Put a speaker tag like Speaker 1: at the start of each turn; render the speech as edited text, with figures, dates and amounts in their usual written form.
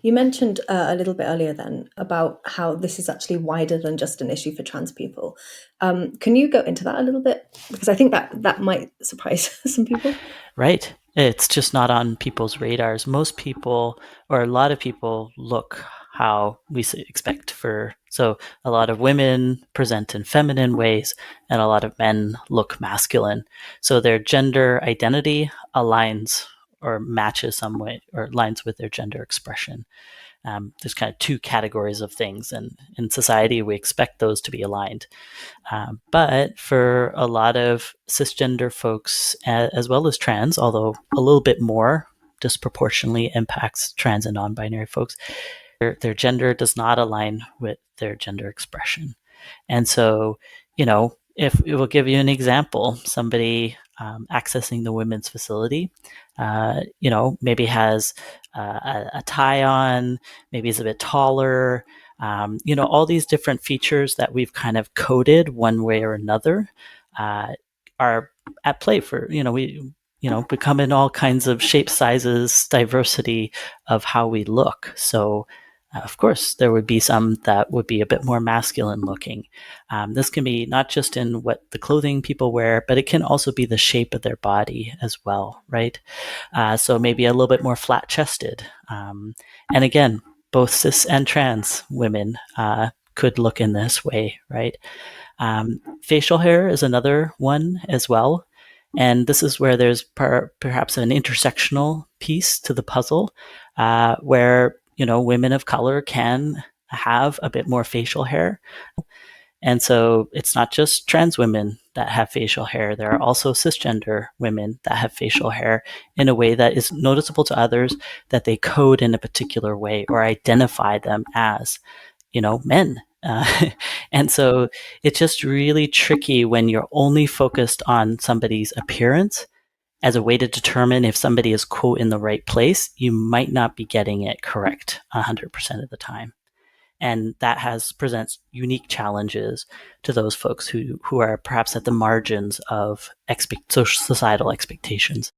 Speaker 1: You mentioned a little bit earlier then about how this is actually wider than just an issue for trans people. Can you go into that a little bit? Because I think that might surprise some people.
Speaker 2: Right. It's just not on people's radars. Most people, or a lot of people, look how we expect for. So a lot of women present in feminine ways, and a lot of men look masculine. So their gender identity aligns or matches some way or aligns with their gender expression. There's kind of two categories of things, and in society, we expect those to be aligned. But for a lot of cisgender folks, as well as trans, although a little bit more disproportionately impacts trans and non binary folks, their gender does not align with their gender expression. And so, if it will give you an example, somebody accessing the women's facility, maybe has a tie on, maybe is a bit taller, all these different features that we've kind of coded one way or another are at play for, we come in all kinds of shapes, sizes, diversity of how we look. So, of course, there would be some that would be a bit more masculine looking. This can be not just in what the clothing people wear, but it can also be the shape of their body as well, right? So maybe a little bit more flat chested. And again, both cis and trans women could look in this way, right? Facial hair is another one as well. And this is where there's perhaps an intersectional piece to the puzzle where women of color can have a bit more facial hair. And so it's not just trans women that have facial hair. There are also cisgender women that have facial hair in a way that is noticeable to others, that they code in a particular way or identify them as, men. And so it's just really tricky when you're only focused on somebody's appearance as a way to determine if somebody is, quote, in the right place. You might not be getting it correct 100% of the time. And that presents unique challenges to those folks who are perhaps at the margins of societal expectations.